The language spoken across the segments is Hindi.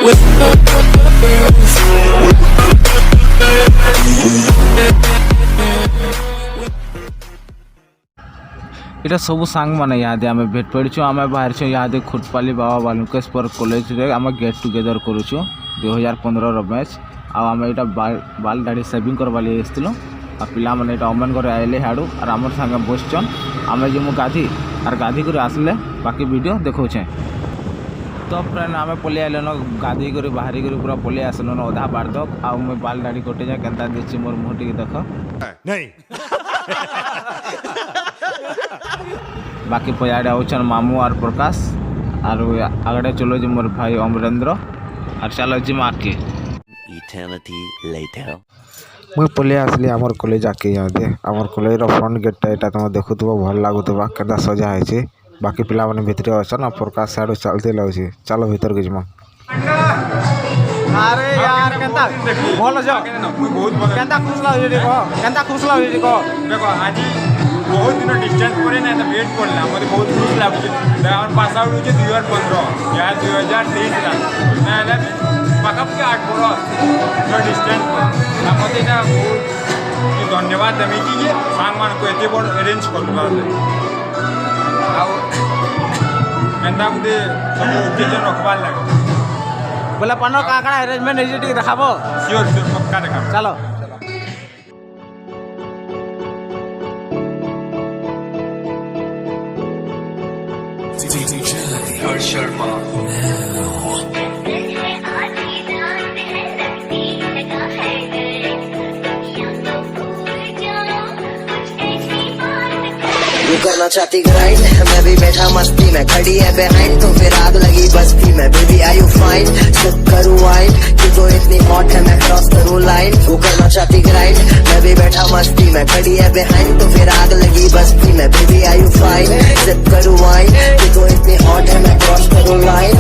इटा सब सांग मैंने यहाँ आम भेट पड़ू आम बाहर यहाँ खुटपाली बाबा बालुकेश्वर कॉलेज रे आम गेट टुगेदर करुचु 2015 मैच आम यहाँ बाल दाढ़ी सेविंग करवाली आसलु आ पिला मैंने यहाँ अमेन घर आइले हाड़ू और आम सागे बसचन आम जो गाधी और गाधी कर आसले बाकी वीडियो देखौछे। तो फ्रेंड आम पलि आइल न गाधी कर बाहरी कर पूरा पलि आसल न अधा बार तक आ मैं बाल दाढ़ी कटे जाए केन्ता दिखी मोर मुँह टी देख नहीं बाकी पयाड़े आउन मामू और प्रकाश और आगड़े चलो जी मोर भाई अमरेंद्र और चलो जी आके मुझे पलि आसली आमर कॉलेज आके यहाँ आमर कॉलेज फ्रंट गेटा यहाँ तुम देखुव भल लगुवा के सजा है बाकी पिला मैंने भितर अच्छा ना प्रकाश साइड चलते लगे चलो भीतर के जीमा अरे यार केंता भल छ केंता खुश लागै देखो केंता खुश लागै देखो देखो आज बहुत दिन डिस्टेंस परे ना वेट पड़ला मते बहुत खुश लागुचे और पास आउट होचे 2015 यार 2023 ला ना ना पाकप के 8 बरस डिस्टेंस पर मते ना बहुत धन्यवाद देमी कि सांग मान को एते बड़ अरेंज करबा आ केंता गुदे सब ओकेजन रखबार लागे बोला पानो काकड़ा अरेंजमेंट है ठीक देखाबो श्योर श्योर पक्का देखाबो चलो तू करना चाहती ग्राइंड मैं भी बैठा मस्ती में खड़ी है बिहाइंड तो फिर आग लगी बस्ती में baby are you fine sip करूँ वाइन कि तो इतनी हॉट है मैं क्रॉस करूँ लाइन तू करना चाहती ग्राइंड मैं भी बैठा मस्ती में खड़ी है बिहाइंड तो फिर आग लगी बस्ती में baby are you fine sip करूँ वाइन कि तो इतनी हॉट है मैं क्रॉस करूँ लाइन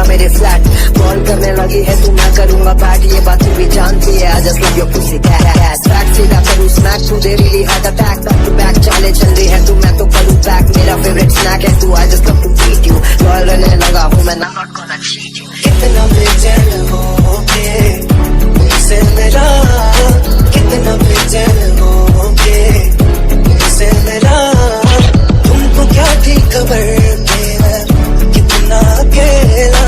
मेरे फ्लैट कॉल करने लगी है तू मैं करूंगा बैट ये बात तू भी जानती है I just love your pussy cat track सीधा करूं स्मैक टू दे really hard attack back to back चाले चल रही है तू मैं तो करूं बैक मेरा फेवरेट स्नैक है तू I just love to beat you loyal रहने लगा हूं मैं नॉट गोना चीट यू कितना बेचैन होके मुझसे मेरा कितना बेचैन होके मुझसे मेरा तुमको क्या थी खबर कितना अकेला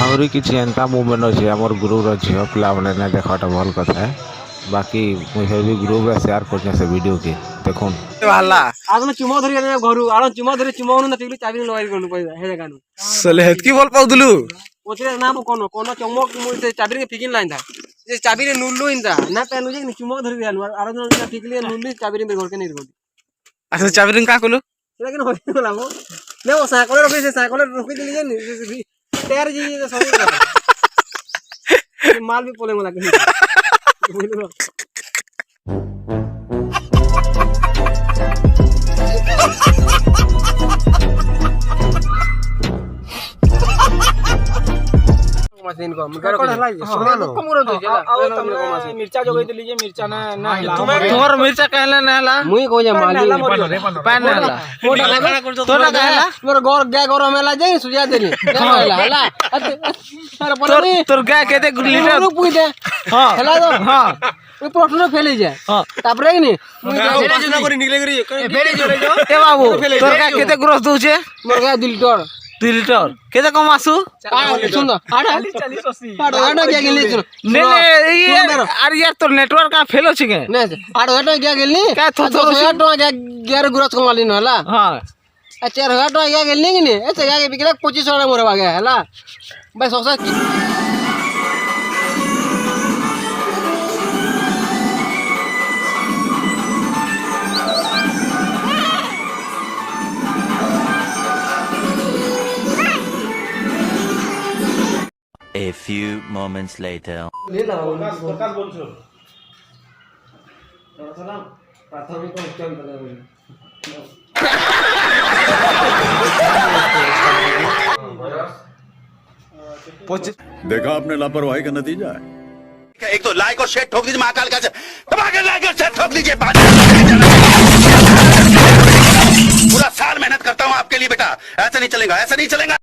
आहरी किसी एंता मुवमेंट अच्छे आमर ग्रुप झील पिला मैंने देखाटा भल कथा है बाकी मुझे भी ग्रुप रे शेयर करछे से वीडियो के देखुन वाला आदन चुमो धरि आने घरु आरो चुमो धरि चुमोनु न टिकली चाबी लगाइ गनु पैसा हे जगानु सले हेतकी बोल पाउदलु ओते नाम कोन कोन चमक मुते चाबी के फिकिन लाइन था जे चाबी रे नुल्लु इंदा ना पेनु जे चुमो धरि आनु आरो न टिकली नुल्लु चाबी रे घर के नहीं गodi अच्छा चाबी रे का कोलु लेकिन होई होला मो ले ओ साइकल रखि से साइकल रखि दिली जे तैयार जी सब माल भी पोले मला के दिन को मुकर सुना नो कमरो तो चला आओ तुमने मिर्चा जो गई तो लीजिए मिर्चा ना तोर मिर्चा कहले ना ला मुई को जे माली पैन ना ला तोरा कहला मोर गोर गाय गोर मेला जाई सुजा देनी हला हला अरे पनी तोर गाय केते लीटर रुक पुई दे हां हला तो हां ओइ प्रश्न फेले जाए तापरे नि मुई ना करी निकले करी फेले जो ए बाबू तोर गाय केते ग्रोस दउछे मोर गाय 2 लीटर 2 लीटर केते कम आसु सुन दो 40 80 आठ क्या गेली सुन ने ये अरे यार तो नेटवर्क का फेल होछि के ने आठ घटा क्या गेली का थो थो टका ग्यार ग्रोस कमाली न हला हां 4000 टका क्या गेली कि नि ऐसे क्या बिकले 2500 टका मोर बागे हला भाई सबसे A few moments later. देखा आपने लापरवाही का नतीजा है। एक तो लाइक और शेयर ठोक दीजिए महाकाल का लाइक और शेयर ठोक दीजिए। पूरा साल मेहनत करता हूँ आपके लिए बेटा, ऐसा नहीं चलेगा, ऐसा नहीं चलेगा।